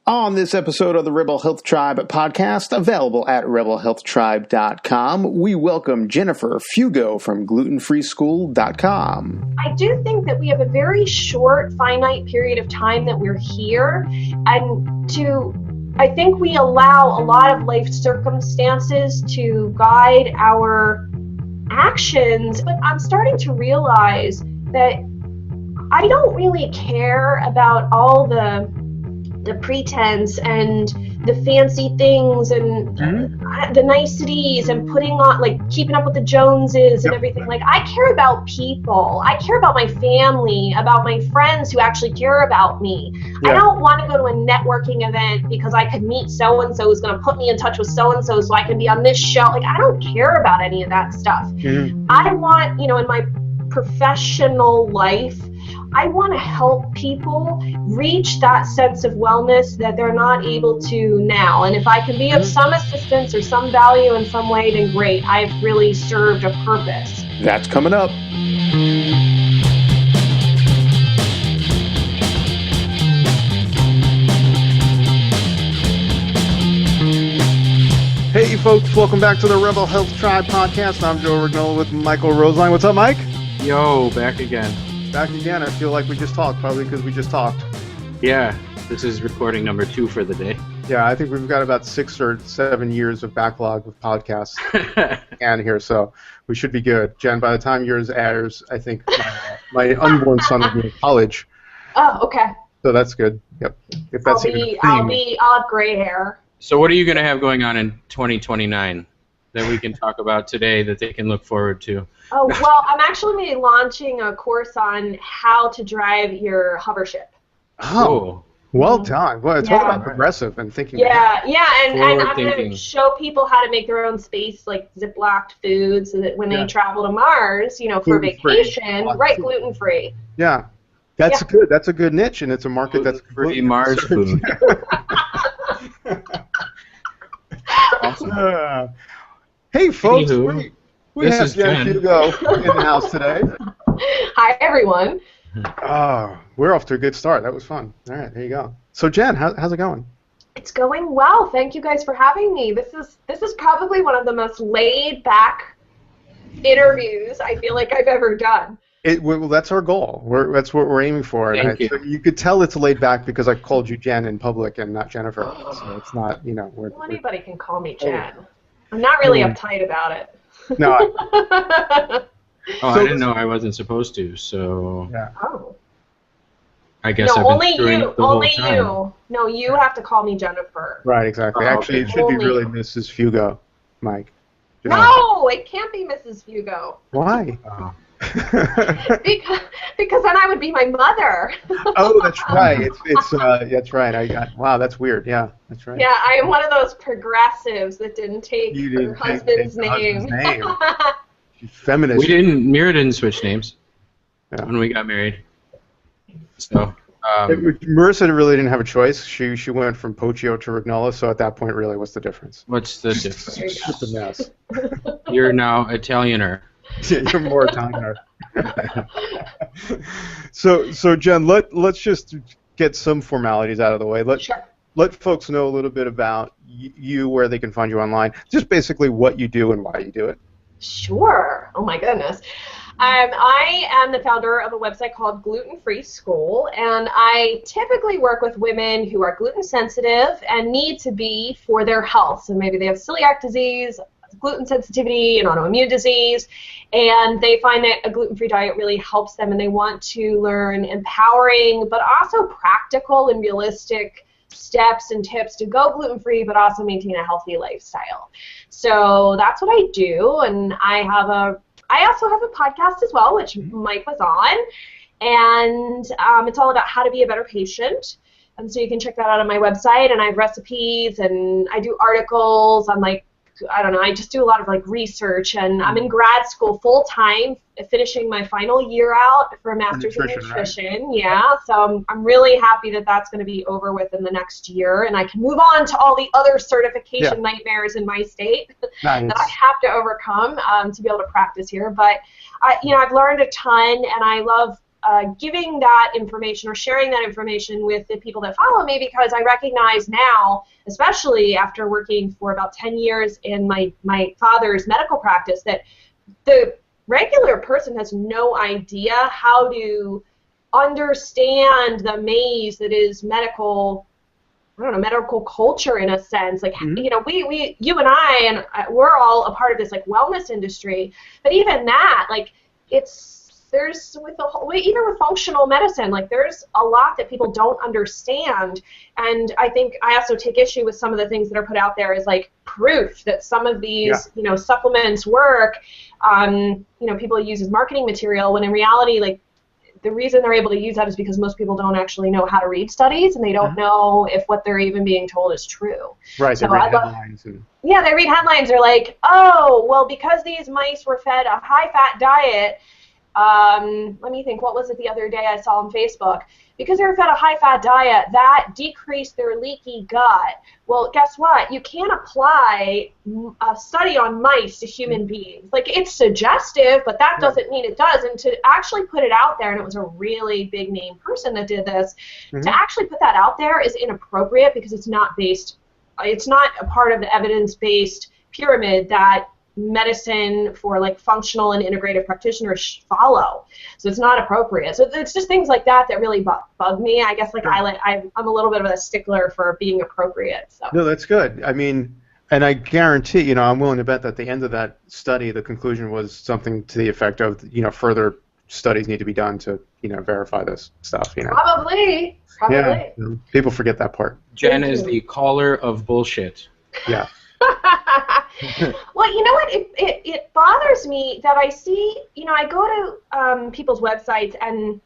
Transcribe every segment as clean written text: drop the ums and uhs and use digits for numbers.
On this episode of the Rebel Health Tribe podcast, available at rebelhealthtribe.com, we welcome Jennifer Fugo from glutenfreeschool.com. I do think that we have a very short, finite period of time that we're here, and I think we allow a lot of life circumstances to guide our actions, but I'm starting to realize that I don't really care about all the pretense and the fancy things and the niceties and putting on, like, keeping up with the Joneses and everything. Like, I care about people. I care about my family, about my friends who actually care about me. I don't want to go to a networking event because I could meet so-and-so who's going to put me in touch with so-and-so so I can be on this show. Like, I don't care about any of that stuff. I want, in my professional life, I want to help people reach that sense of wellness that they're not able to now. And if I can be of some assistance or some value in some way, then great. I've really served a purpose. That's coming up. Hey folks, welcome back to the Rebel Health Tribe podcast. I'm Joe Rignola with Michael Roseline. What's up, Mike? Yo, back again. Back again. I feel like we just talked, probably because we just talked. Yeah, this is recording number 2 for the day. Yeah, I think we've got about 6 or 7 years of backlog of podcasts and here, so we should be good. Jen, by the time yours airs, I think my unborn son will be in college. Oh, okay. So that's good. Yep. If that's I'll have gray hair. So what are you going to have going on in 2029 that we can talk about today that they can look forward to? Oh, well, I'm actually launching a course on how to drive your hover ship. Oh, well done. Well, talk about progressive and thinking. Yeah, and I'm going to show people how to make their own space, like Ziplocked food, so that when they travel to Mars, for vacation, gluten-free. Yeah, that's good. That's a good niche, and it's a market that's free Mars food. Awesome. Hey, folks. We have Jen Fugo in the house today. Hi, everyone. We're off to a good start. That was fun. All right, there you go. So, Jen, how's it going? It's going well. Thank you guys for having me. This is probably one of the most laid-back interviews I feel like I've ever done. Well, that's our goal. That's what we're aiming for. Thank you. So you could tell it's laid back because I called you Jen in public and not Jennifer. So it's not, Well, anybody can call me Jen. I'm not really uptight about it. No. I didn't know I wasn't supposed to, so... Yeah. Oh. I guess no, I've been screwing up the whole time. You. No, you have to call me Jennifer. Right, exactly. Actually, it should be really Mrs. Fugo, Mike. No, it can't be Mrs. Fugo. Why? because then I would be my mother. Oh, that's right. That's right. Wow, that's weird. Yeah, that's right. Yeah, I am one of those progressives that didn't take her husband's name. She's feminist. Mira didn't switch names when we got married. So Marissa really didn't have a choice. She went from Pochio to Rignola, so at that point, really, what's the difference? What's the difference? It's just a mess. You're now Italianer. Yeah, you're more Italian. So Jen, let's just get some formalities out of the way. Let folks know a little bit about you, where they can find you online, just basically what you do and why you do it. Sure. Oh my goodness. I am the founder of a website called Gluten Free School, and I typically work with women who are gluten sensitive and need to be for their health. So maybe they have celiac disease, gluten sensitivity, and autoimmune disease, and they find that a gluten-free diet really helps them, and they want to learn empowering but also practical and realistic steps and tips to go gluten-free but also maintain a healthy lifestyle. So that's what I do, and I also have a podcast as well, which Mike was on, and it's all about how to be a better patient. And so you can check that out on my website, and I have recipes, and I do articles on, I just do a lot of research, and I'm in grad school full time, finishing my final year out for a master's in nutrition. Right? Yeah, so I'm really happy that that's going to be over with in the next year, and I can move on to all the other certification nightmares in my state that I have to overcome to be able to practice here. But I've learned a ton, and I love giving that information or sharing that information with the people that follow me, because I recognize now, especially after working for about 10 years in my father's medical practice, that the regular person has no idea how to understand the maze that is medical culture in a sense. Like, you know, you and I, and we're all a part of this like wellness industry, but even that, like, even with functional medicine, like, there's a lot that people don't understand. And I think I also take issue with some of the things that are put out there as like proof that some of these, you know, supplements work. You know, people use as marketing material, when in reality, like, the reason they're able to use that is because most people don't actually know how to read studies, and they don't know if what they're even being told is true. Right, so they read headlines. Yeah, they read headlines. They're like, oh, well, because these mice were fed a high-fat diet, let me think, what was it the other day I saw on Facebook? Because they were fed a high-fat diet, that decreased their leaky gut. Well, guess what? You can't apply a study on mice to human beings. Like, it's suggestive, but that doesn't mean it does. And to actually put it out there, and it was a really big-name person that did this, to actually put that out there is inappropriate, because it's not a part of the evidence-based pyramid that medicine for like functional and integrative practitioners follow. So it's not appropriate. So it's just things like that that really bug me. I guess like I'm a little bit of a stickler for being appropriate. So. No, that's good. I mean, and I guarantee, you know, I'm willing to bet that at the end of that study, the conclusion was something to the effect of, you know, further studies need to be done to, you know, verify this stuff. You know. Probably. Yeah. People forget that part. Jen is the caller of bullshit. Yeah. Well, you know what? It bothers me that I see, you know, I go to people's websites, and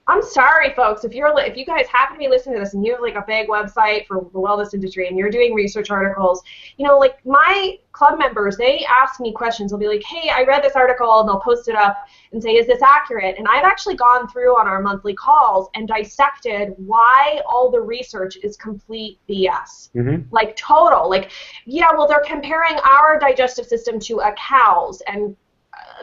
I'm sorry, folks, if you guys happen to be listening to this and you have like a big website for the wellness industry and you're doing research articles, you know, like my club members, they ask me questions. They'll be like, hey, I read this article, and they'll post it up and say, is this accurate? And I've actually gone through on our monthly calls and dissected why all the research is complete BS. Like total. Like, yeah, well, they're comparing our digestive system to a cow's, and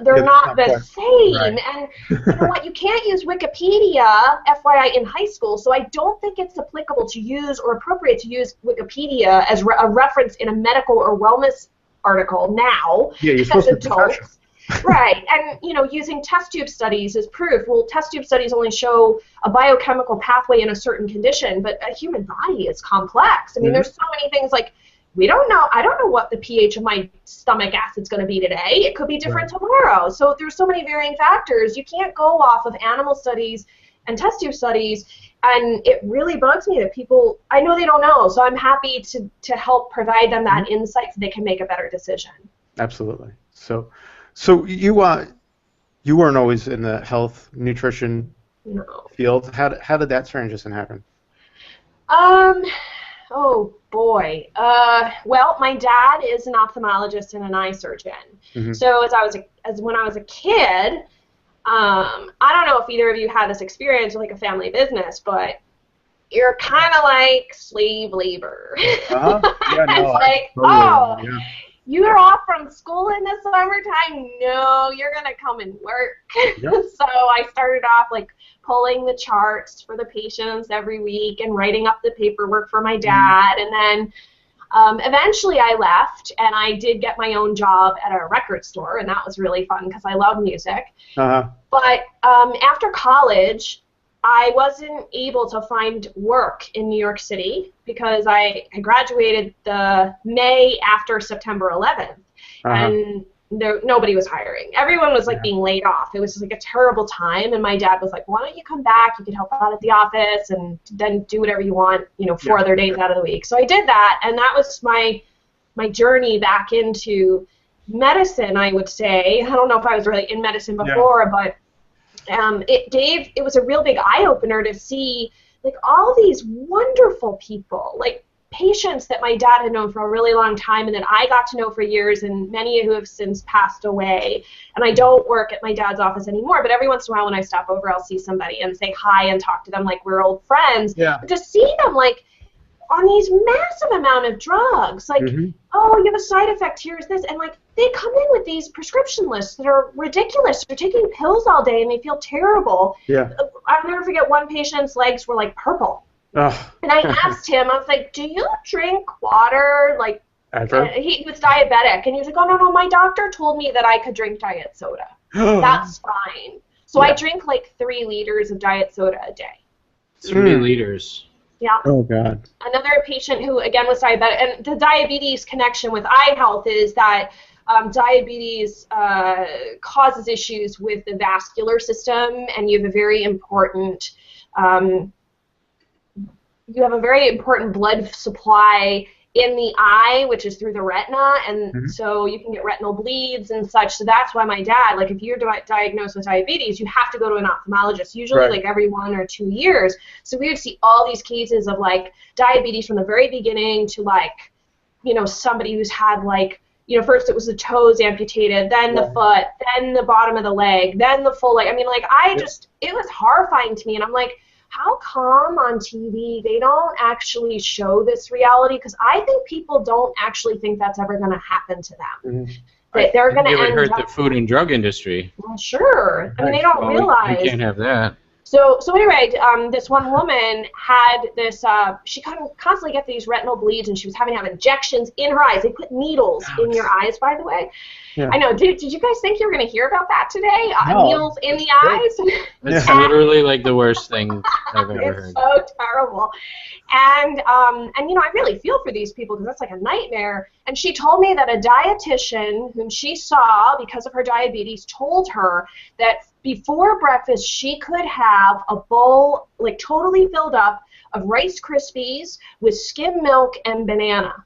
they're not the same. Right. And you know what? You can't use Wikipedia, FYI, in high school, so I don't think it's applicable to use or appropriate to use Wikipedia as a reference in a medical or wellness article now. Yeah, you're supposed to be professional. Right, and you know, using test tube studies as proof. Well, test tube studies only show a biochemical pathway in a certain condition, but a human body is complex. I mean, there's so many things like, we don't know. I don't know what the pH of my stomach acid's going to be today. It could be different tomorrow. So there's so many varying factors. You can't go off of animal studies and test tube studies, and it really bugs me that people, I know they don't know, so I'm happy to help provide them that insight so they can make a better decision. Absolutely. So you weren't always in the health, nutrition field. How did that transition happen? Oh boy. Well, my dad is an ophthalmologist and an eye surgeon. So when I was a kid, I don't know if either of you had this experience with like a family business, but you're kind of like slave labor. Yeah, no, it's like, you're off from school in the summertime? No, you're going to come and work. Yep. So I started off like pulling the charts for the patients every week and writing up the paperwork for my dad. And then eventually I left, and I did get my own job at a record store, and that was really fun because I love music. But after college, I wasn't able to find work in New York City because I graduated the May after September 11th, and nobody was hiring. Everyone was like being laid off. It was just like a terrible time, and my dad was like, why don't you come back? You can help out at the office and then do whatever you want, you know, 4 other days out of the week. So I did that, and that was my journey back into medicine, I would say. I don't know if I was really in medicine before, but it was a real big eye-opener to see like all these wonderful people, like patients that my dad had known for a really long time and that I got to know for years, and many who have since passed away. And I don't work at my dad's office anymore, but every once in a while when I stop over, I'll see somebody and say hi and talk to them like we're old friends. But to see them like on these massive amount of drugs. Like, oh, you have a side effect, here's this. And, like, they come in with these prescription lists that are ridiculous. They're taking pills all day, and they feel terrible. Yeah. I'll never forget one patient's legs were, like, purple. Ugh. And I asked him, I was like, do you drink water? Like, he was diabetic. And he was like, oh, no, my doctor told me that I could drink diet soda. That's fine. So I drink, like, 3 liters of diet soda a day. 3 liters. Yeah. Oh, God. Another patient who, again, was diabetic, and the diabetes connection with eye health is that diabetes causes issues with the vascular system, and you have a very important blood supply in the eye, which is through the retina, and so you can get retinal bleeds and such. So that's why my dad, like, if you're diagnosed with diabetes, you have to go to an ophthalmologist, usually like every 1 or 2 years. So we would see all these cases of, like, diabetes from the very beginning to, like, you know, somebody who's had, like, you know, first it was the toes amputated, then the foot, then the bottom of the leg, then the full leg. I mean, like, it was horrifying to me, and I'm like, how come on TV they don't actually show this reality? Because I think people don't actually think that's ever going to happen to them. That they're going to end up... It would hurt the food and drug industry. Well, sure. I mean, they don't realize... You can't have that. So anyway, this one woman had this, she constantly get these retinal bleeds, and she was having to have injections in her eyes. They put needles in your eyes, by the way. Yeah. I know. Did you guys think you were going to hear about that today? No. Needles in the eyes? It's literally like the worst thing I've ever heard. It's so terrible. And you know, I really feel for these people because that's like a nightmare. And she told me that a dietitian whom she saw because of her diabetes told her that before breakfast she could have a bowl, like, totally filled up of Rice Krispies with skim milk and banana.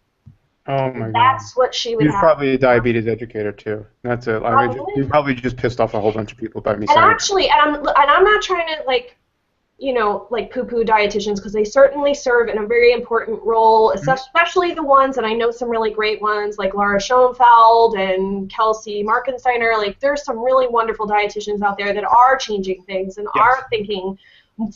Oh my God. That's what she would have. You're probably a diabetes educator too. That's it. I mean, you probably just pissed off a whole bunch of people by me saying. And actually, and I'm not trying to, like, you know, like, poo-poo dietitians, because they certainly serve in a very important role, especially the ones, and I know some really great ones, like Laura Schoenfeld and Kelsey Markensteiner. Like, there's some really wonderful dietitians out there that are changing things and are thinking,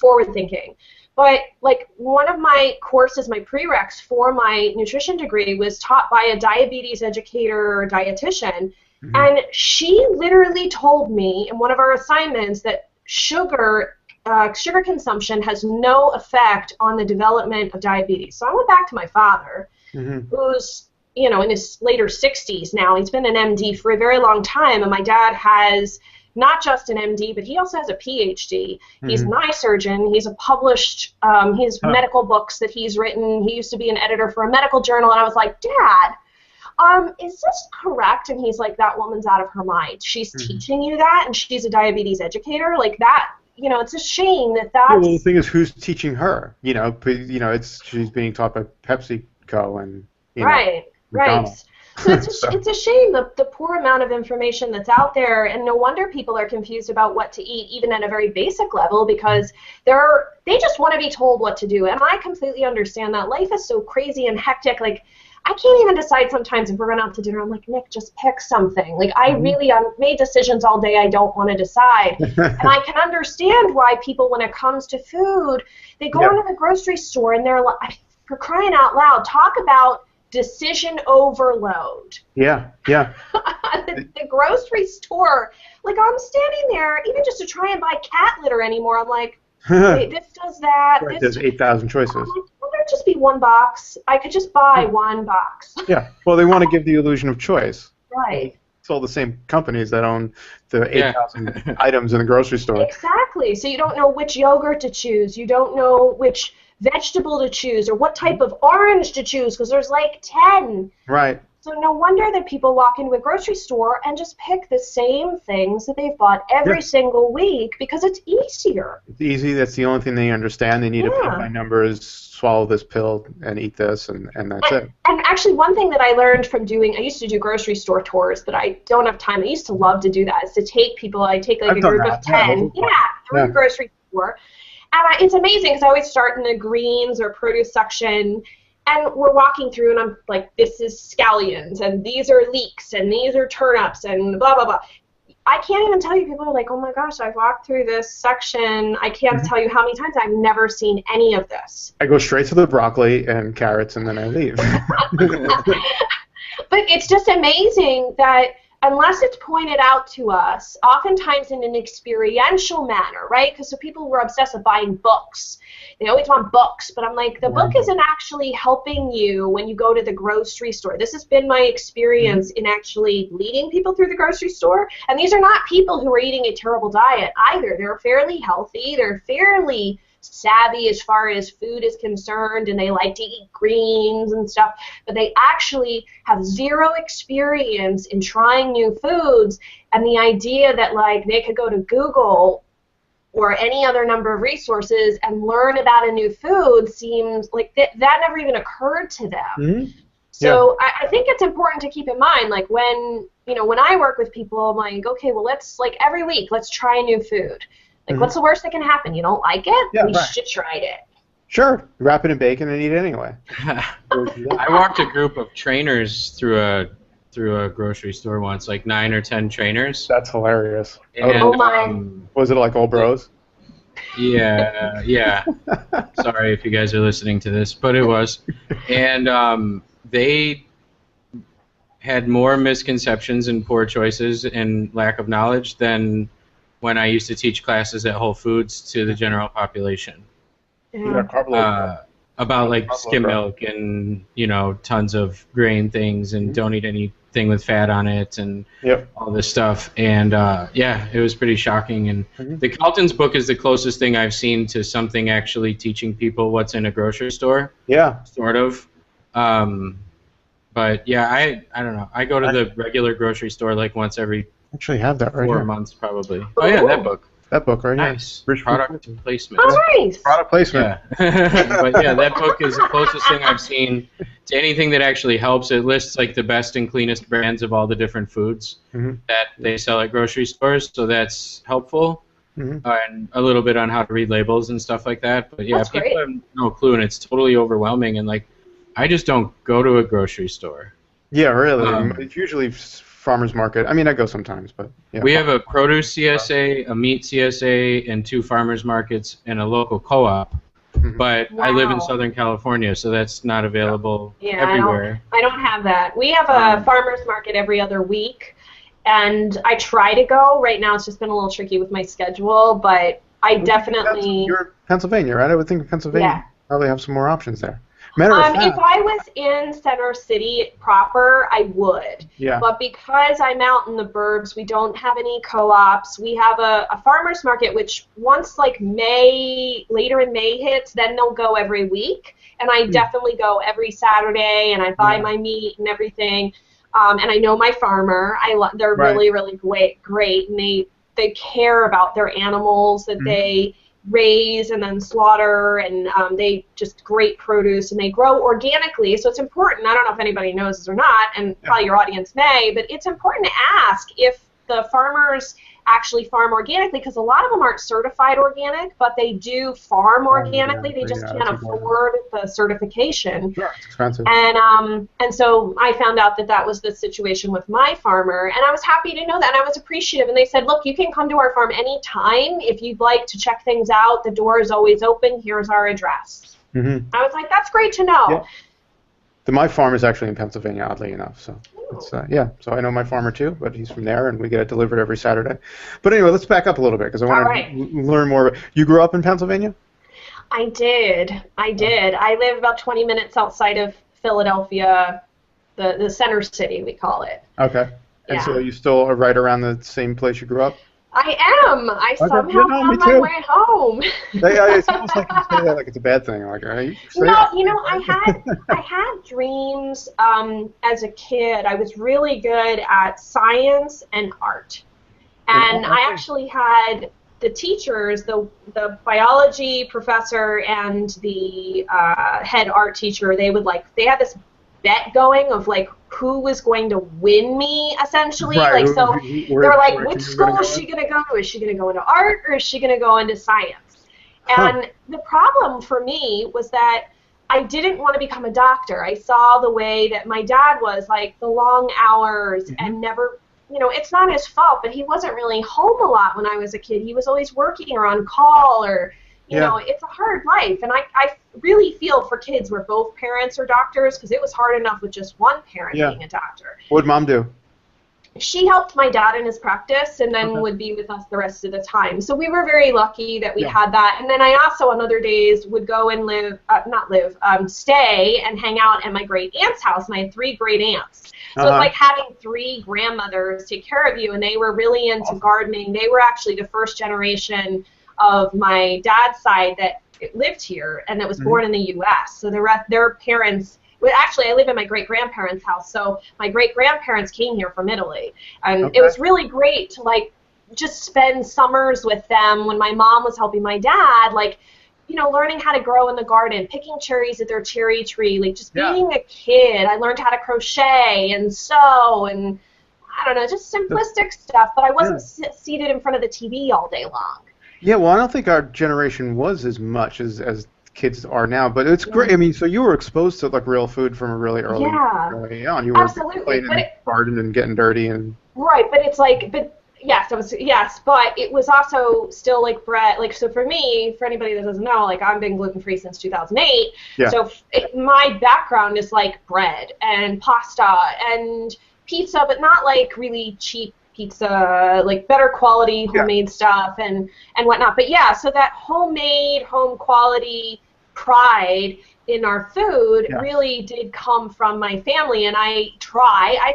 forward-thinking. But, like, one of my courses, my prereqs for my nutrition degree was taught by a diabetes educator or dietitian, and she literally told me in one of our assignments that sugar consumption has no effect on the development of diabetes. So I went back to my father, who's, you know, in his later 60s now. He's been an MD for a very long time, and my dad has not just an MD, but he also has a PhD. He's an eye surgeon. He's a published, his medical books that he's written. He used to be an editor for a medical journal, and I was like, Dad, is this correct? And he's like, that woman's out of her mind. She's teaching you that, and she's a diabetes educator? Like, that, you know, it's a shame that that's... Well, the thing is, who's teaching her? You know, she's being taught by PepsiCo and, you know, right. So it's a shame, the poor amount of information that's out there, and no wonder people are confused about what to eat, even at a very basic level, because they just want to be told what to do, and I completely understand that. Life is so crazy and hectic. Like, I can't even decide sometimes if we're going out to dinner. I'm like, Nick, just pick something. Like, I really made decisions all day I don't want to decide. And I can understand why people, when it comes to food, they go into the grocery store and they're like, for crying out loud, talk about decision overload. Yeah. The grocery store, like, I'm standing there, even just to try and buy cat litter anymore, I'm like, wait, this does that. Right, there's 8,000 choices. Like, wouldn't there just be one box? I could just buy one box. Yeah, well, they want to give the illusion of choice. Right. It's all the same companies that own the 8,000 items in the grocery store. Exactly. So you don't know which yogurt to choose. You don't know which vegetable to choose or what type of orange to choose because there's like 10. Right. So no wonder that people walk into a grocery store and just pick the same things that they've bought every single week because it's easier. It's easy. That's the only thing they understand. They need to pay by numbers, swallow this pill, and eat this, and that's it. And actually, one thing that I learned from I used to do grocery store tours, but I don't have time. I used to love to do that, is to take people. I take like a group of 10 through a grocery store. And it's amazing because I always start in the greens or produce section. And we're walking through, and I'm like, this is scallions, and these are leeks, and these are turnips, and blah, blah, blah. I can't even tell you, people are like, oh my gosh, I've walked through this section. I can't tell you how many times I've never seen any of this. I go straight to the broccoli and carrots, and then I leave. But it's just amazing that unless it's pointed out to us, oftentimes in an experiential manner, right? Because the people who are obsessed with buying books, they always want books. But I'm like, the book isn't actually helping you when you go to the grocery store. This has been my experience in actually leading people through the grocery store. And these are not people who are eating a terrible diet either. They're fairly healthy. They're fairly savvy as far as food is concerned, and they like to eat greens and stuff, but they actually have zero experience in trying new foods. And the idea that like they could go to Google or any other number of resources and learn about a new food seems like that never even occurred to them. So I think it's important to keep in mind, like when I work with people, I'm like, okay, well, let's like every week, let's try a new food. Like, what's the worst that can happen? You don't like it? Yeah, we should try it. Sure. Wrap it in bacon and eat it anyway. I walked a group of trainers through a grocery store once, like 9 or 10 trainers. That's hilarious. And, oh my. Was it like old bros? Yeah. Sorry if you guys are listening to this, but it was. And they had more misconceptions and poor choices and lack of knowledge than when I used to teach classes at Whole Foods to the general population. About like skim milk and tons of grain things and don't eat anything with fat on it and all this stuff. And it was pretty shocking. And the Calton's book is the closest thing I've seen to something actually teaching people what's in a grocery store. Yeah, sort of. But yeah, I don't know. I go to the regular grocery store like once every actually have that right 4 here. months probably. Oh yeah, that book. That book right here. Nice. Product placement. Oh, nice. Product placement. Yeah. But yeah, that book is the closest thing I've seen to anything that actually helps. It lists like the best and cleanest brands of all the different foods that they sell at grocery stores, so that's helpful. And a little bit on how to read labels and stuff like that. But yeah, people have no clue, and it's totally overwhelming. And like, I just don't go to a grocery store. Yeah, really. It's usually farmer's market. I mean, I go sometimes, but yeah. We have a produce CSA, a meat CSA, and 2 farmers markets, and a local co-op. But I live in Southern California, so that's not available everywhere. I don't have that. We have a farmer's market every other week, and I try to go. Right now, it's just been a little tricky with my schedule, but I definitely... You're Pennsylvania, right? I would think Pennsylvania probably have some more options there. If I was in Center City proper, I would. Yeah. But because I'm out in the burbs, we don't have any co-ops. We have a farmer's market, which once like later in May hits, then they'll go every week. And I definitely go every Saturday, and I buy my meat and everything. And I know my farmer. They're really, really great, and they care about their animals that they raise and then slaughter, and they just great produce, and they grow organically, so it's important. I don't know if anybody knows this or not, and probably your audience may, but it's important to ask if the farmers actually farm organically, because a lot of them aren't certified organic, but they do farm organically. They just can't afford the certification. Sure, it's expensive. And so I found out that was the situation with my farmer, and I was happy to know that, and I was appreciative. And they said, look, you can come to our farm anytime if you'd like to check things out. The door is always open. Here's our address. I was like, that's great to know. Yeah. My farm is actually in Pennsylvania, oddly enough. So, so I know my farmer too, but he's from there, and we get it delivered every Saturday. But anyway, let's back up a little bit because I want to learn more. You grew up in Pennsylvania? I did. I live about 20 minutes outside of Philadelphia, the center city, we call it. Okay. And so you still are right around the same place you grew up? I am. I somehow found my way home. It's almost like you say that like it's a bad thing. Like, I had dreams as a kid. I was really good at science and art, and I actually had the teachers, the biology professor and the head art teacher. They had this bet going of like who was going to win me, essentially. Like, so they're like, which school is she going to go to? Is she going to go into art, or is she going to go into science? And the problem for me was that I didn't want to become a doctor. I saw the way that my dad was, like the long hours and never it's not his fault, but he wasn't really home a lot when I was a kid. He was always working or on call, or, you know, it's a hard life. And I really feel for kids where both parents are doctors, because it was hard enough with just one parent being a doctor. What'd Mom do? She helped my dad in his practice and then would be with us the rest of the time. So we were very lucky that we had that. And then I also on other days would go and stay and hang out at my great aunt's house. And I had 3 great aunts. So it's like having 3 grandmothers take care of you. And they were really into gardening. They were actually the first generation of my dad's side that lived here and that was born in the U.S. So their parents... Actually, I live in my great-grandparents' house, so my great-grandparents came here from Italy. And it was really great to, like, just spend summers with them when my mom was helping my dad, like, learning how to grow in the garden, picking cherries at their cherry tree, like, just being a kid. I learned how to crochet and sew and, I don't know, just simplistic stuff, but I wasn't seated in front of the TV all day long. Yeah, well, I don't think our generation was as much as kids are now, but it's great. I mean, so you were exposed to like real food from a really early on. You were playing in the garden and getting dirty and right. But it's like, but but it was also still like bread. Like, so for me, for anybody that doesn't know, like I've been gluten-free since 2008. Yeah. So my background is like bread and pasta and pizza, but not like really cheap pizza, like better quality homemade stuff and whatnot. But so that homemade, home quality pride in our food really did come from my family, and I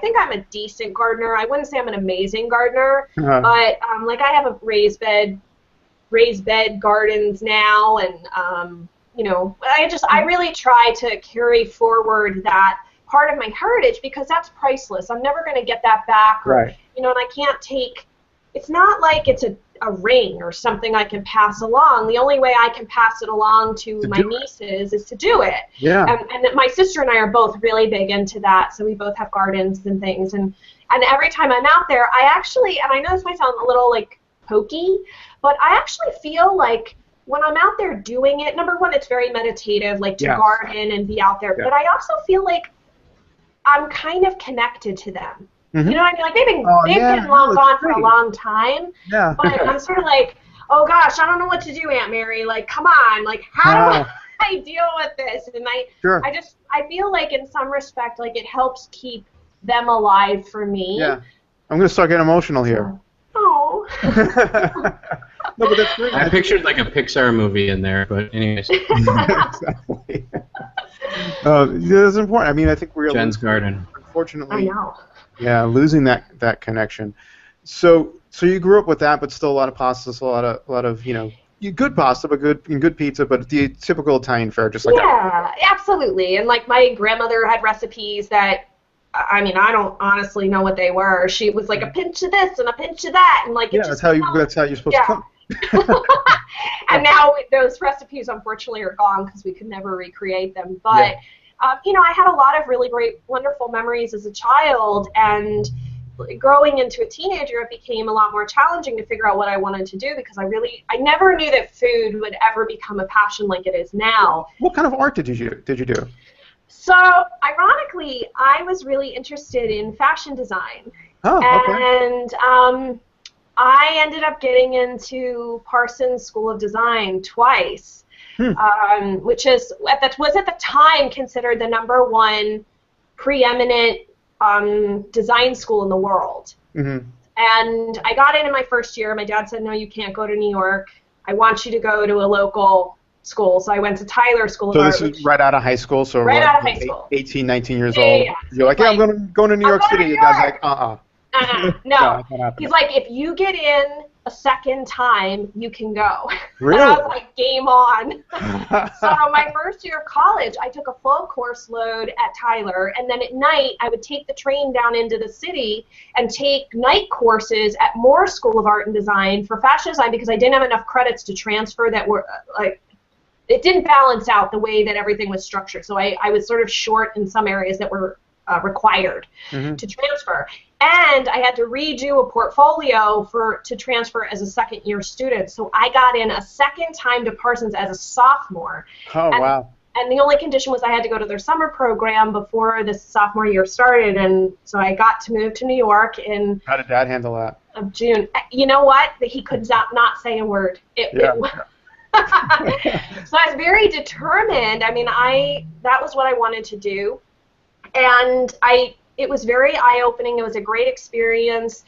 think I'm a decent gardener. I wouldn't say I'm an amazing gardener, but like I have a raised bed gardens now, and I really try to carry forward that part of my heritage because that's priceless. I'm never going to get that back, and I can't take. It's not like it's a ring or something I can pass along. The only way I can pass it along to my nieces is to do it. Yeah. And my sister and I are both really big into that, so we both have gardens and things. And every time I'm out there, I actually, and I know this might sound a little like pokey, but I actually feel like when I'm out there doing it, number one, it's very meditative, like to garden and be out there. But I also feel like I'm kind of connected to them. You know what I mean? Like they've been long gone for a long time. Yeah. But I'm sort of like, oh gosh, I don't know what to do, Aunt Mary. Like, come on, like how do I deal with this? And I feel like in some respect, like it helps keep them alive for me. Yeah. I'm gonna start getting emotional here. Oh. No, but that's great. I pictured like a Pixar movie in there, but anyways. Exactly. It's important. I mean, I think we're Jen's garden. Unfortunately. I know. Yeah, losing that connection. So you grew up with that, but still a lot of pastas, a lot of good pasta, but good pizza, but the typical Italian fare, just like that. Yeah, absolutely. And like my grandmother had recipes that, I mean, I don't honestly know what they were. She was like a pinch of this and a pinch of that, and like that's how you're supposed to cook. And now those recipes unfortunately are gone because we could never recreate them, but. I had a lot of really great, wonderful memories as a child, and growing into a teenager, it became a lot more challenging to figure out what I wanted to do because I never knew that food would ever become a passion like it is now. What kind of art did you do? So, ironically, I was really interested in fashion design. Oh, okay. And I ended up getting into Parsons School of Design twice. Which was at the time considered the #1 preeminent design school in the world. Mm-hmm. And I got in my first year. My dad said, no, you can't go to New York. I want you to go to a local school. So I went to Tyler School of Art. So this is right out of high school? So right out of high school. 18, 19 years old. Yeah. You're like, I'm going to New York City. Your dad's like, No. He's like, if you get in a second time, you can go. Really? And I was like, game on. So my first year of college, I took a full course load at Tyler, and then at night, I would take the train down into the city and take night courses at Moore School of Art and Design for fashion design because I didn't have enough credits to transfer that were, it didn't balance out the way that everything was structured. So I was sort of short in some areas that were required to transfer. And I had to redo a portfolio to transfer as a second-year student. So I got in a second time to Parsons as a sophomore. Oh, wow. And the only condition was I had to go to their summer program before the sophomore year started, and so I got to move to New York in. How did Dad handle that? Of June. You know what? He could not say a word. So I was very determined. I mean, that was what I wanted to do, and it was very eye-opening. It was a great experience.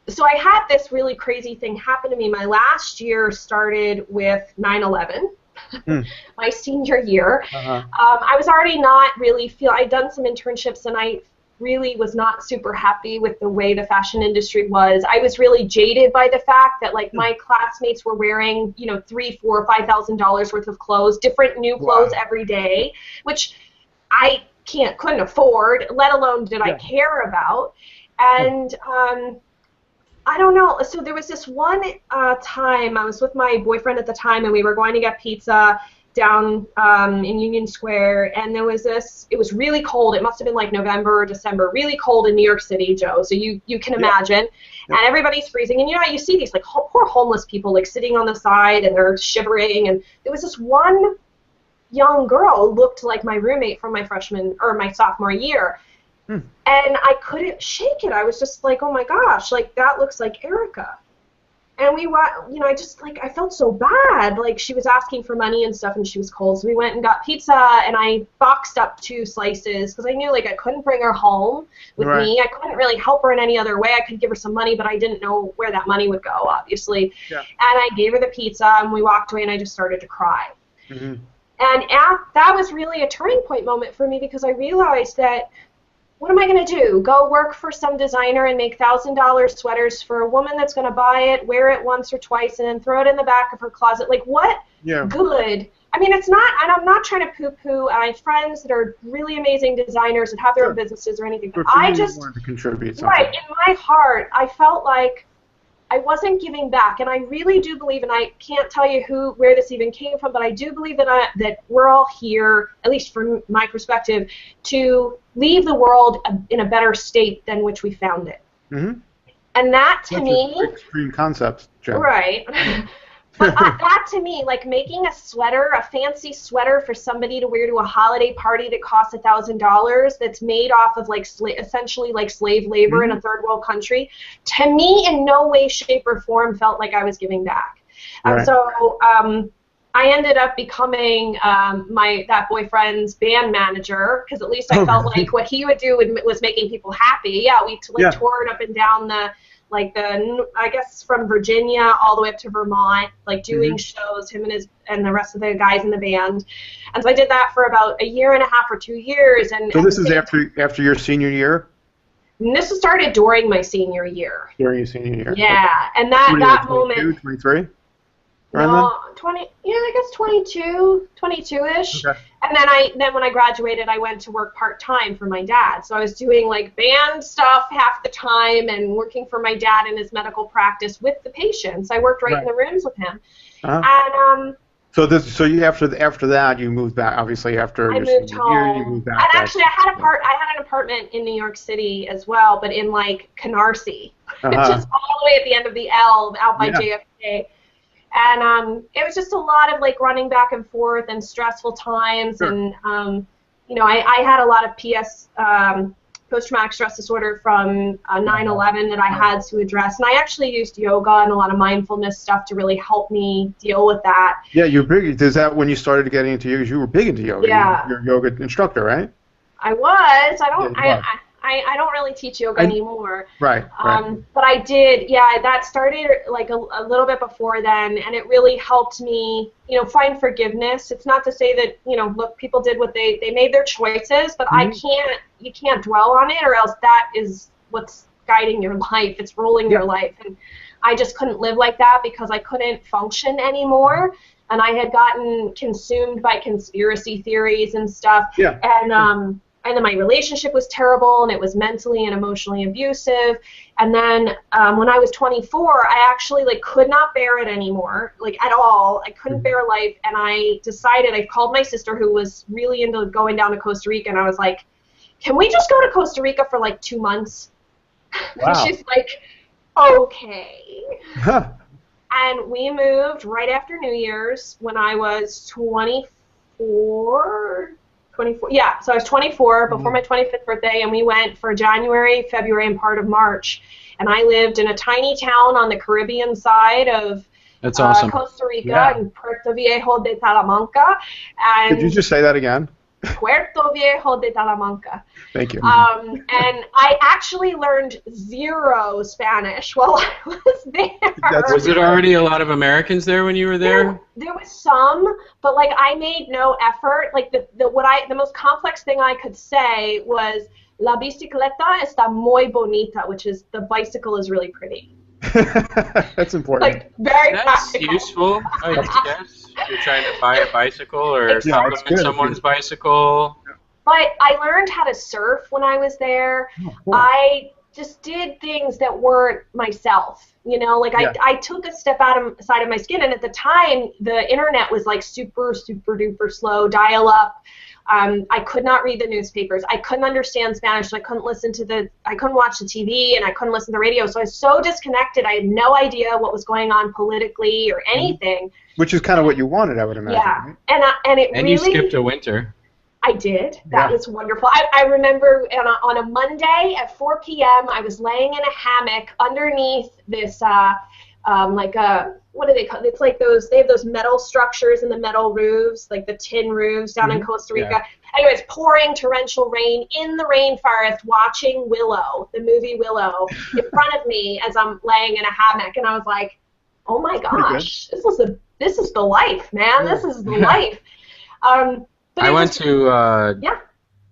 So I had this really crazy thing happen to me. My last year started with 9/11. My senior year. I was already not really I'd done some internships, and I really was not super happy with the way the fashion industry was. I was really jaded by the fact that like my classmates were wearing, $3,000, $4,000, $5,000 worth of clothes, different new clothes every day, which I couldn't afford, let alone did I care about. And I don't know. So there was this one time I was with my boyfriend at the time, and we were going to get pizza down in Union Square, and there was it was really cold. It must have been like November or December, really cold in New York City, Joe. So you can imagine. And everybody's freezing. And you see these like poor homeless people like sitting on the side, and they're shivering. And there was this one young girl who looked like my roommate from my sophomore year. And I couldn't shake it. I was just like, oh my gosh, like that looks like Erica. And I felt so bad. Like she was asking for money and stuff, and she was cold. So we went and got pizza, and I boxed up 2 slices because I knew like I couldn't bring her home with me. I couldn't really help her in any other way. I could give her some money, but I didn't know where that money would go, obviously. And I gave her the pizza, and we walked away, and I just started to cry. And that was really a turning point moment for me, because I realized that, what am I going to do? Go work for some designer and make $1,000 sweaters for a woman that's going to buy it, wear it once or twice, and then throw it in the back of her closet? Like, what good? I mean, it's not, and I'm not trying to poo-poo. I have friends that are really amazing designers that have their own businesses or anything. But I just wanted to contribute something. Right, in my heart, I felt like I wasn't giving back, and I really do believe, and I can't tell you where this even came from, but I do believe that we're all here, at least from my perspective, to leave the world in a better state than which we found it. And that to me, extreme concept, Jen. Right. But that to me, like making a sweater, a fancy sweater for somebody to wear to a holiday party that costs $1,000, that's made off of like essentially like slave labor in a third world country, to me in no way, shape, or form felt like I was giving back. So I ended up becoming that boyfriend's band manager, because at least I felt like what he would do was making people happy. We toured up and down I guess from Virginia all the way up to Vermont, like doing shows, him and the rest of the guys in the band. And so I did that for about 1.5 years or 2 years. And so this is after your senior year? And this started during my senior year. During your senior year. Yeah, and that moment. 23? No, 20. Yeah, I guess 22-ish. Okay. And then when I graduated, I went to work part-time for my dad. So I was doing like band stuff half the time and working for my dad in his medical practice with the patients. I worked right in the rooms with him. And so after that you moved back. Obviously after I your moved senior home. year, you moved back. And actually, I had an apartment in New York City as well, but in like Canarsie, which is all the way at the end of the L, out by JFK. And it was just a lot of like running back and forth and stressful times. And I had a lot of post-traumatic stress disorder from 9/11 that I had to address. And I actually used yoga and a lot of mindfulness stuff to really help me deal with that. Yeah, you're big. Is that when you started getting into yoga? You were big into yoga. Yeah. You're a yoga instructor, right? I was. I don't really teach yoga anymore. Right. But I did, that started like a little bit before then, and it really helped me, find forgiveness. It's not to say that, look, people did what they made their choices, but you can't dwell on it, or else that is what's guiding your life. It's ruling your life. And I just couldn't live like that because I couldn't function anymore. And I had gotten consumed by conspiracy theories and stuff. Yeah. And then my relationship was terrible, and it was mentally and emotionally abusive. And then when I was 24, I actually could not bear it anymore, at all. I couldn't bear life, and I decided, I called my sister, who was really into going down to Costa Rica, and I was like, can we just go to Costa Rica for 2 months? Wow. And she's like, okay. And we moved right after New Year's when I was 25. 24, yeah, so I was 24 before my 25th birthday, and we went for January, February, and part of March. And I lived in a tiny town on the Caribbean side of That's awesome. Costa Rica in Puerto Viejo de Talamanca. And could you just say that again? Puerto Viejo de Talamanca. Thank you. And I actually learned 0 Spanish while I was there. Was it already a lot of Americans there when you were there? There was some, but like I made no effort. Like the most complex thing I could say was La bicicleta está muy bonita, which is the bicycle is really pretty. That's important. Like very That's practical. Useful, I guess. You're trying to buy a bicycle or compliment someone's bicycle. But I learned how to surf when I was there. Oh, cool. I just did things that weren't myself. You know, like I took a step outside of my skin, and at the time, the internet was like super, super duper slow, dial up. I could not read the newspapers. I couldn't understand Spanish, so I couldn't watch the TV, and I couldn't listen to the radio. So I was so disconnected. I had no idea what was going on politically or anything. Which is kind of what you wanted, I would imagine. Yeah, right? and you skipped a winter. I did. That was wonderful. I remember on a Monday at 4 p.m. I was laying in a hammock underneath this what do they call it? It's like they have those metal structures in the metal roofs, like the tin roofs down in Costa Rica. Yeah. Anyways, pouring torrential rain in the rainforest, watching Willow, the movie Willow, in front of me as I'm laying in a hammock, and I was like, oh my gosh, this is the life, man. This is the life. I went to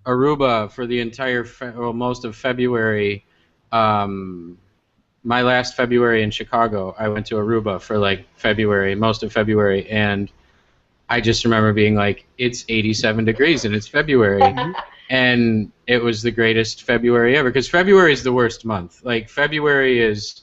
Aruba for the entire most of February. My last February in Chicago, I went to Aruba for like most of February, and I just remember being like, it's 87 degrees and it's February. And it was the greatest February ever, because February is the worst month. Like, February is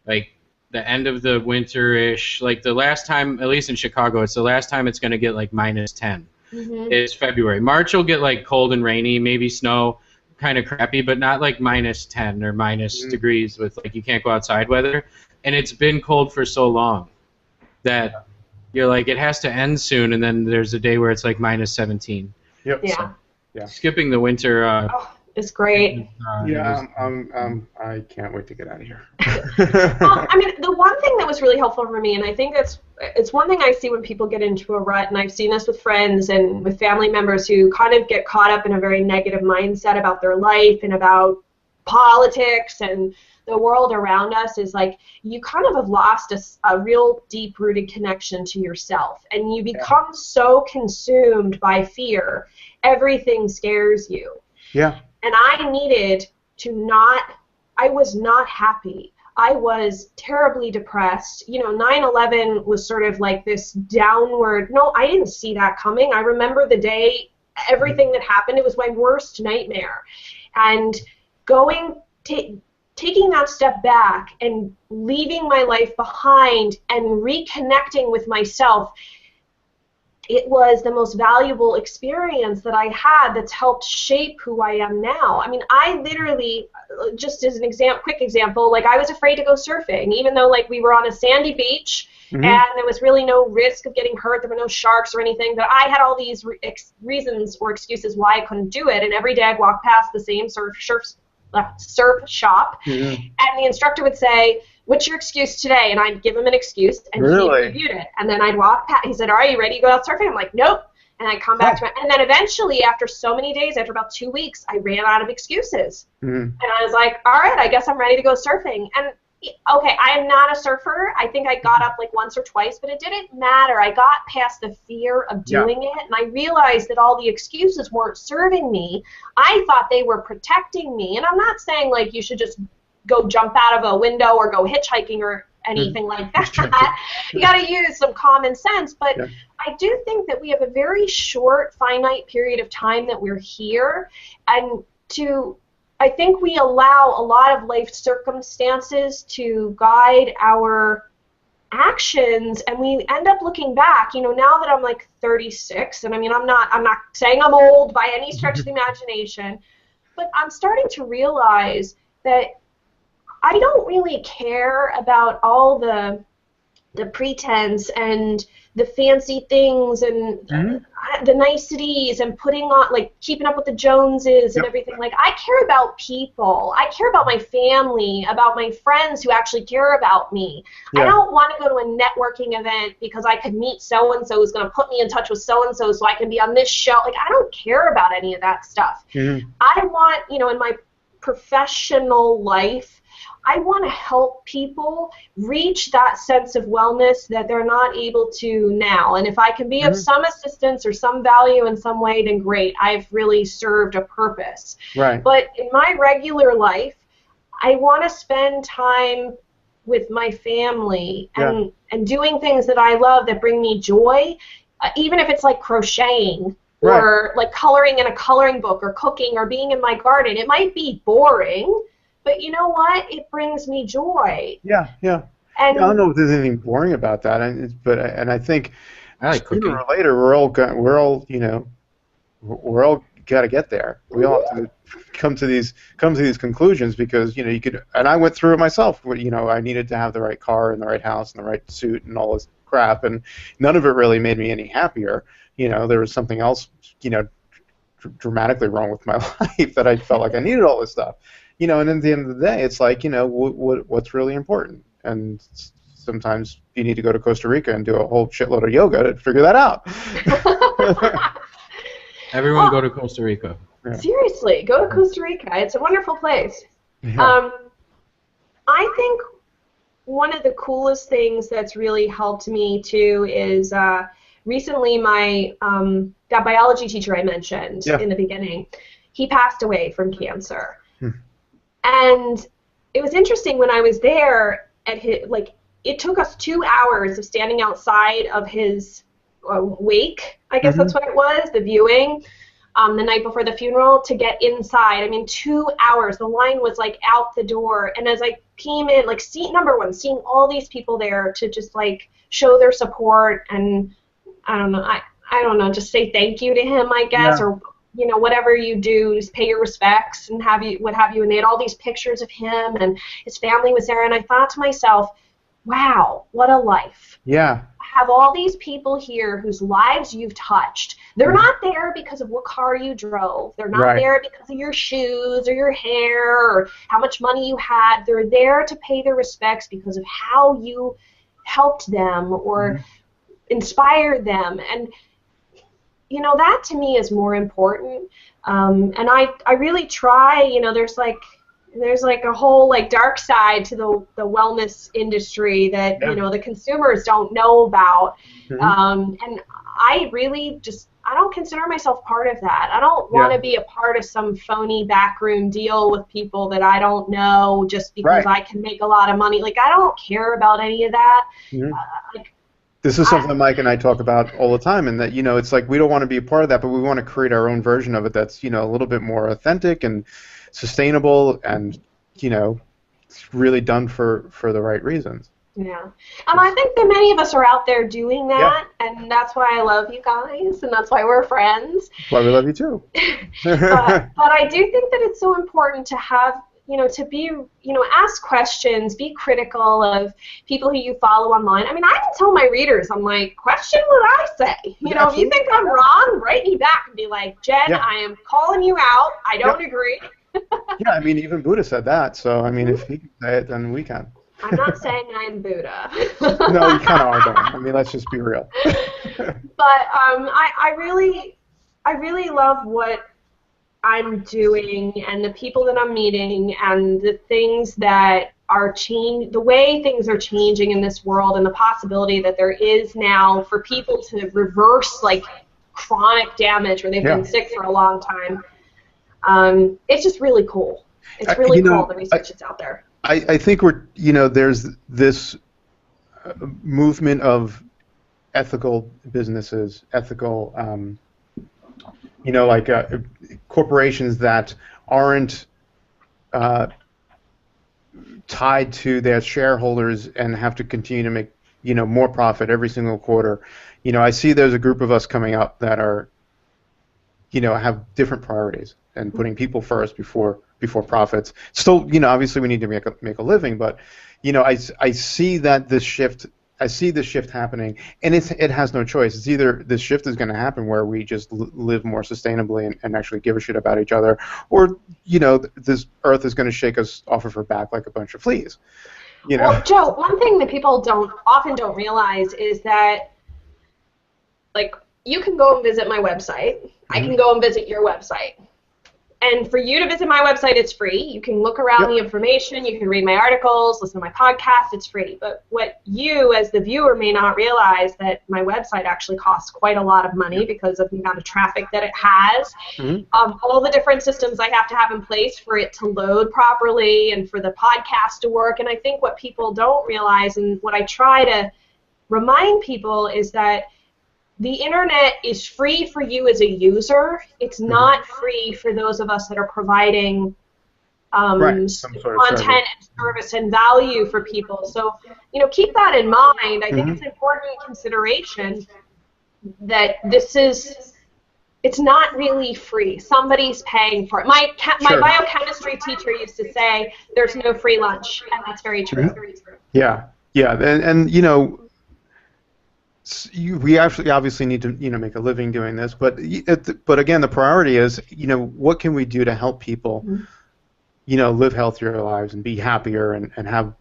like the end of the winter-ish. Like, the last time, at least in Chicago, it's the last time it's going to get like -10. It's February. March will get like cold and rainy, maybe snow, kind of crappy, but not like -10 or minus degrees with like you can't go outside weather. And it's been cold for so long that you're like, it has to end soon, and then there's a day where it's like -17. Yep. Yeah. So, skipping the winter. It's great. I can't wait to get out of here. Well, I mean, the one thing that was really helpful for me, and I think it's one thing I see when people get into a rut, and I've seen this with friends and with family members who kind of get caught up in a very negative mindset about their life and about politics and the world around us, is like you kind of have lost a real deep-rooted connection to yourself, and you become so consumed by fear, everything scares you. Yeah. And I needed to I was not happy. I was terribly depressed. You know, 9/11 was sort of like this downward, no, I didn't see that coming. I remember the day, everything that happened, it was my worst nightmare. And taking that step back and leaving my life behind and reconnecting with myself, it was the most valuable experience that I had that's helped shape who I am now. I mean, I literally, just as an quick example, like I was afraid to go surfing, even though like we were on a sandy beach and there was really no risk of getting hurt. There were no sharks or anything, but I had all these reasons or excuses why I couldn't do it. And every day I'd walk past the same surf shop, and the instructor would say, what's your excuse today? And I'd give him an excuse, and he reviewed it. And then I'd walk past. He said, all right, you ready to go out surfing? I'm like, nope. And I'd come back to it. And then eventually, after so many days, after about 2 weeks, I ran out of excuses. And I was like, all right, I guess I'm ready to go surfing. And, okay, I am not a surfer. I think I got up like once or twice, but it didn't matter. I got past the fear of doing it, and I realized that all the excuses weren't serving me. I thought they were protecting me. And I'm not saying, like, you should just go jump out of a window or go hitchhiking or anything like that. You got to use some common sense. But I do think that we have a very short, finite period of time that we're here. And I think we allow a lot of life circumstances to guide our actions, and we end up looking back. You know, now that I'm like 36, and I mean, I'm not saying I'm old by any stretch of the imagination, but I'm starting to realize that I don't really care about all the pretense and the fancy things, and the niceties and putting on, like, keeping up with the Joneses and everything. Like, I care about people. I care about my family, about my friends who actually care about me. I don't want to go to a networking event because I could meet so-and-so who's going to put me in touch with so-and-so so I can be on this show. Like, I don't care about any of that stuff. I want, in my professional life, I want to help people reach that sense of wellness that they're not able to now. And if I can be of some assistance or some value in some way, then great. I've really served a purpose. Right. But in my regular life, I want to spend time with my family and doing things that I love that bring me joy, even if it's like crocheting or like coloring in a coloring book or cooking or being in my garden. It might be boring, but you know what? It brings me joy. Yeah. And I don't know if there's anything boring about that, and I think sooner or later we're all got to get there. We all have to come to these conclusions because you could. And I went through it myself. I needed to have the right car and the right house and the right suit and all this crap, and none of it really made me any happier. There was something else, dramatically wrong with my life that I felt like I needed all this stuff. And at the end of the day, it's like, what's really important. And sometimes you need to go to Costa Rica and do a whole shitload of yoga to figure that out. Everyone go to Costa Rica. Yeah. Seriously, go to Costa Rica. It's a wonderful place. Yeah. I think one of the coolest things that's really helped me, too, is recently that biology teacher I mentioned in the beginning, he passed away from cancer. And it was interesting when I was there it took us 2 hours of standing outside of his wake, I guess that's what it was, the viewing, the night before the funeral, to get inside. I mean, 2 hours. The line was like out the door. And as I came in, like seat number one, seeing all these people there to just like show their support and I don't know, just say thank you to him, I guess, or whatever you do, just pay your respects and what have you. And they had all these pictures of him and his family was there. And I thought to myself, wow, what a life. Yeah. Have all these people here whose lives you've touched. They're not there because of what car you drove. They're not there because of your shoes or your hair or how much money you had. They're there to pay their respects because of how you helped them or inspired them. And that to me is more important. And I really try, there's like a whole like dark side to the wellness industry that, the consumers don't know about. And I really I don't consider myself part of that. I don't want to be a part of some phony backroom deal with people that I don't know just because I can make a lot of money. Like, I don't care about any of that. This is something Mike and I talk about all the time, and that, it's like we don't want to be a part of that, but we want to create our own version of it that's, a little bit more authentic and sustainable and, really done for the right reasons. Yeah. I think that many of us are out there doing that, and that's why I love you guys, and that's why we're friends. That's why we love you too. But I do think that it's so important to have, to be, ask questions, be critical of people who you follow online. I mean, I can tell my readers, I'm like, question what I say. If you think I'm wrong, write me back and be like, Jen, I am calling you out. I don't agree. Yeah, I mean, even Buddha said that. So, I mean, if he can say it, then we can. I'm not saying I'm Buddha. No, you kind of are, though. I mean, let's just be real. But I really love what I'm doing and the people that I'm meeting and the things that are the way things are changing in this world and the possibility that there is now for people to reverse like chronic damage where they've been sick for a long time. It's just really cool. It's really cool, the research that's out there. I think there's this movement of ethical businesses, ethical, corporations that aren't tied to their shareholders and have to continue to make, more profit every single quarter. I see there's a group of us coming up that are, have different priorities and putting people first before profits. Still, obviously we need to make a living, but, I see that this shift I see this shift happening, and it has no choice. It's either this shift is going to happen where we just live more sustainably and actually give a shit about each other, or this Earth is going to shake us off of her back like a bunch of fleas. Well, Joe, one thing that people often don't realize is that, like, you can go and visit my website. Mm-hmm. I can go and visit your website. And for you to visit my website, it's free. You can look around the information. You can read my articles, listen to my podcast. It's free. But what you, as the viewer, may not realize that my website actually costs quite a lot of money because of the amount of traffic that it has. Mm-hmm. All the different systems I have to have in place for it to load properly and for the podcast to work. And I think what people don't realize, and what I try to remind people, is that the internet is free for you as a user. It's not free for those of us that are providing content and service and value for people. So, keep that in mind. I think it's an important consideration that it's not really free. Somebody's paying for it. My biochemistry teacher used to say, there's no free lunch, and that's very true. Mm-hmm. Yeah, and we actually obviously need to make a living doing this, but again, the priority is what can we do to help people live healthier lives and be happier and have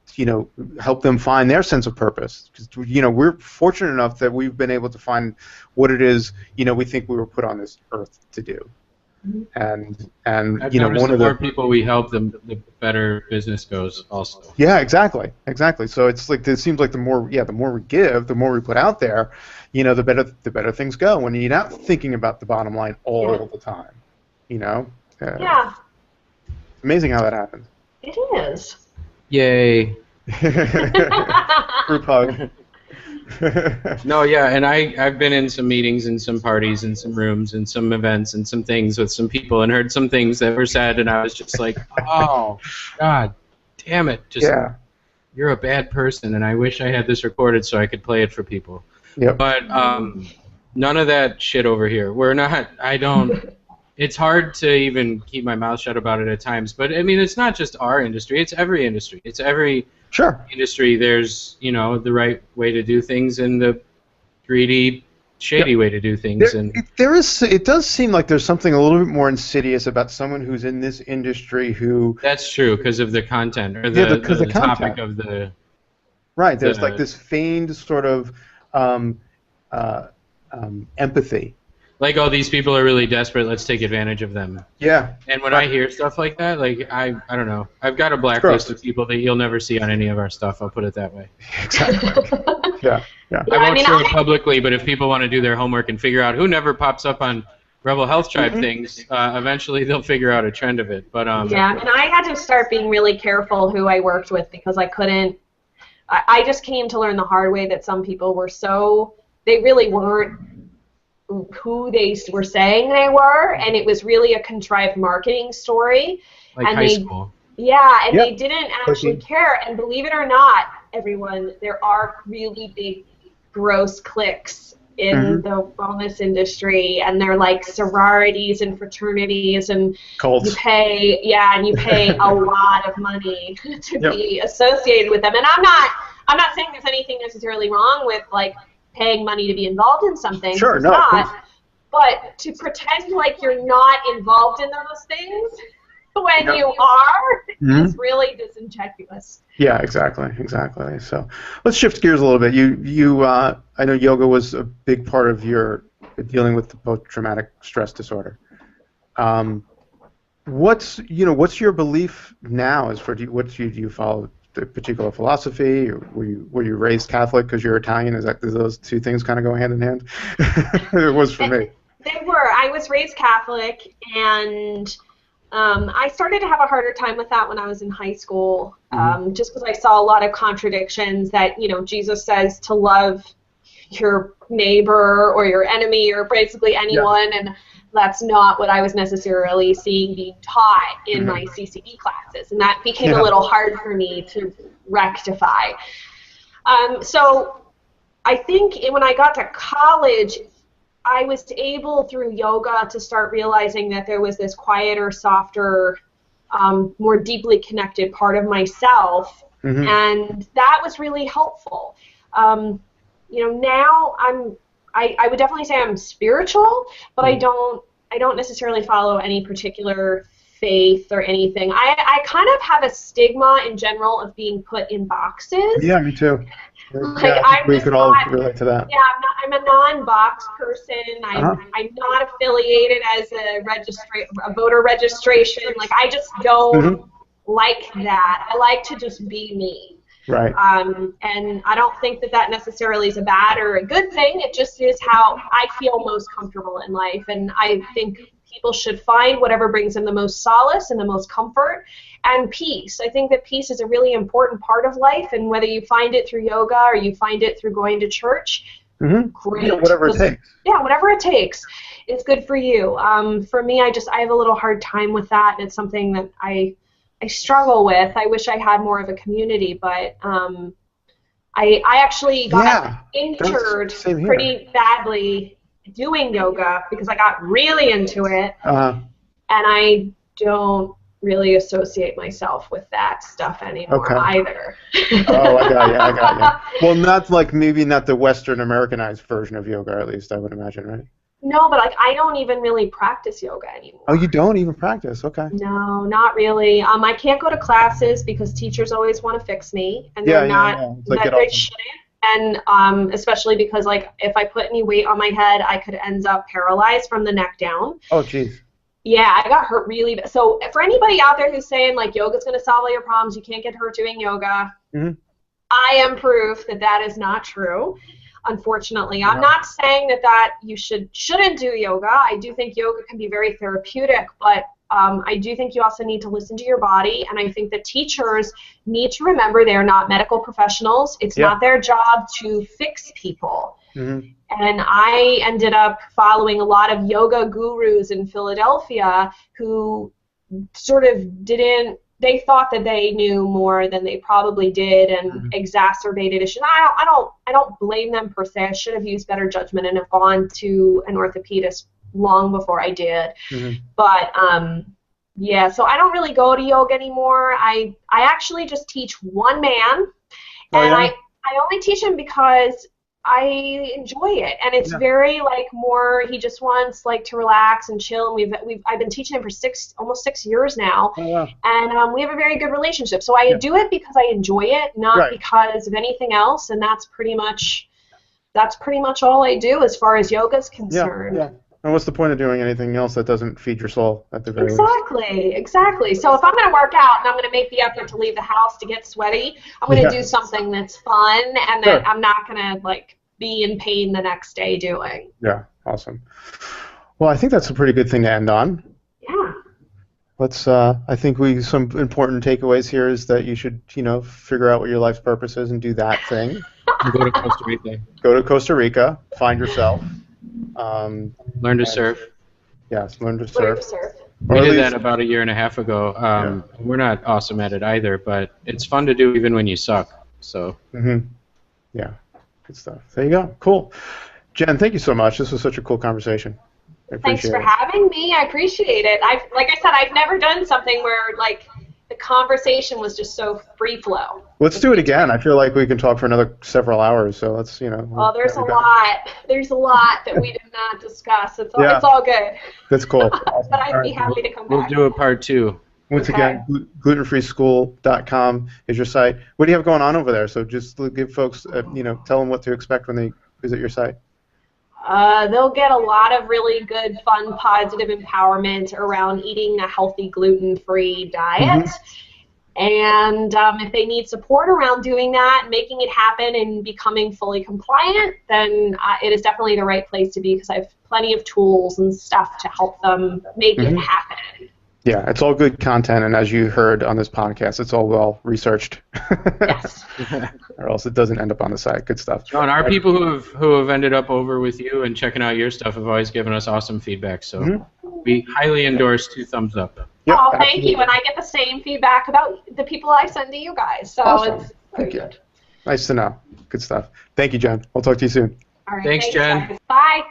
help them find their sense of purpose, because we're fortunate enough that we've been able to find what it is we think we were put on this earth to do. And I've noticed the more people we help, the better business goes also. Yeah, exactly. So it's like, it seems like the more we give, the more we put out there, the better things go when you're not thinking about the bottom line all the time. It's amazing how that happens. It is. Yay. Group hug. No, yeah, and I've been in some meetings and some parties and some rooms and some events and some things with some people and heard some things that were said, and I was just like, oh, God damn it. You're a bad person, and I wish I had this recorded so I could play it for people. Yep. But none of that shit over here. It's hard to even keep my mouth shut about it at times, but I mean, it's not just our industry, it's every industry. It's every industry. There's, the right way to do things and the greedy, shady way to do things. It does seem like there's something a little bit more insidious about someone who's in this industry who... That's true, because of the content, or the topic of the... Right, there's like this feigned sort of empathy. Like, oh, these people are really desperate, let's take advantage of them. Yeah. And when I hear stuff like that, like, I don't know. I've got a blacklist of people that you'll never see on any of our stuff, I'll put it that way. Exactly. Yeah. I won't share it publicly, but if people want to do their homework and figure out who never pops up on Rebel Health Tribe things, eventually they'll figure out a trend of it. But and I had to start being really careful who I worked with, because I couldn't... I just came to learn the hard way that some people were they really weren't who they were saying they were, and it was really a contrived marketing story. Like high school. Yeah, and they didn't actually care. And believe it or not, everyone, there are really big, gross cliques in the wellness industry, and they're like sororities and fraternities, and cults. You pay a lot of money to be associated with them. And I'm not saying there's anything necessarily wrong with like paying money to be involved in something. Sure, it's not. But to pretend like you're not involved in those things when you are is really disingenuous. Yeah, exactly. So let's shift gears a little bit. I know yoga was a big part of your dealing with the post-traumatic stress disorder. What's your belief now as for do you follow the particular philosophy, or were you raised Catholic because you're Italian? Do those two things kind of go hand in hand? It was for me. They were. I was raised Catholic, and I started to have a harder time with that when I was in high school, just because I saw a lot of contradictions that, Jesus says to love your neighbor or your enemy or basically anyone, and that's not what I was necessarily seeing being taught in my CCD classes, and that became a little hard for me to rectify. So I think when I got to college, I was able through yoga to start realizing that there was this quieter, softer, more deeply connected part of myself, and that was really helpful. Now I would definitely say I'm spiritual, but I don't necessarily follow any particular faith or anything. I kind of have a stigma in general of being put in boxes. Yeah, me too. Like, we could all relate to that. Yeah, I'm a non-box person. I'm not affiliated as a voter registration. Like, I just don't like that. I like to just be me. Right. And I don't think that necessarily is a bad or a good thing. It just is how I feel most comfortable in life. And I think people should find whatever brings them the most solace and the most comfort and peace. I think that peace is a really important part of life, and whether you find it through yoga or you find it through going to church, great. Whatever it takes. Yeah, whatever it takes. It's good for you. For me, I have a little hard time with that, and it's something that I struggle with. I wish I had more of a community, but I actually got injured pretty badly doing yoga because I got really into it, and I don't really associate myself with that stuff anymore either. Oh, I got you. Well, maybe not the Western Americanized version of yoga, at least, I would imagine, right? No, but I don't even really practice yoga anymore. Oh, you don't even practice? Okay. No, not really. I can't go to classes because teachers always want to fix me, and they're not. Like they shouldn't. And especially because, if I put any weight on my head, I could end up paralyzed from the neck down. Oh, jeez. Yeah, I got hurt really bad. So for anybody out there who's saying, yoga's going to solve all your problems, you can't get hurt doing yoga, I am proof that is not true, unfortunately. I'm not saying that you shouldn't do yoga. I do think yoga can be very therapeutic, but I do think you also need to listen to your body, and I think that teachers need to remember they're not medical professionals. It's not their job to fix people. And I ended up following a lot of yoga gurus in Philadelphia who sort of they thought that they knew more than they probably did and exacerbated issues. I don't blame them per se. I should have used better judgment and have gone to an orthopedist long before I did. But so I don't really go to yoga anymore. I actually just teach one man, and I only teach him because I enjoy it, and it's very more. He just wants to relax and chill. And I've been teaching him for almost 6 years now, and we have a very good relationship. So I do it because I enjoy it, not because of anything else. And that's pretty much all I do as far as yoga is concerned. Yeah. And what's the point of doing anything else that doesn't feed your soul at the very least? Exactly. So if I'm going to work out and I'm going to make the effort to leave the house to get sweaty, I'm going to do something that's fun and that I'm not going to be in pain the next day doing. Yeah, awesome. Well, I think that's a pretty good thing to end on. Yeah. Let's. I think some important takeaways here is that you should, figure out what your life's purpose is and do that thing. Go to Costa Rica. Go to Costa Rica. Find yourself. Learn to surf. Yes, learn to surf. We did that about 1.5 years ago. We're not awesome at it either, but it's fun to do even when you suck. So. Yeah, good stuff. There you go. Cool. Jen, thank you so much. This was such a cool conversation. Thanks for having me. I appreciate it. Like I said, I've never done something where the conversation was just so free flow. Let's do it again. I feel like we can talk for another several hours. So let's, Oh, there's a lot. There's a lot that we did not discuss. It's all good. That's cool. Awesome. But I'd be happy to come We'll back. do a part 2. Once again, glutenfreeschool.com is your site. What do you have going on over there? So just give folks, tell them what to expect when they visit your site. They'll get a lot of really good, fun, positive empowerment around eating a healthy, gluten-free diet. And if they need support around doing that, making it happen, and becoming fully compliant, then it is definitely the right place to be, because I have plenty of tools and stuff to help them make it happen. Yeah, it's all good content, and as you heard on this podcast, it's all well researched. Yes. Or else it doesn't end up on the site. Good stuff. John, our people who have ended up over with you and checking out your stuff have always given us awesome feedback. So we highly endorse 2 thumbs up. Yep, thank absolutely. You, and I get the same feedback about the people I send to you guys. So awesome. Thank you. Nice to know. Good stuff. Thank you, Jen. I'll talk to you soon. All right. Thanks, Jen. Guys. Bye.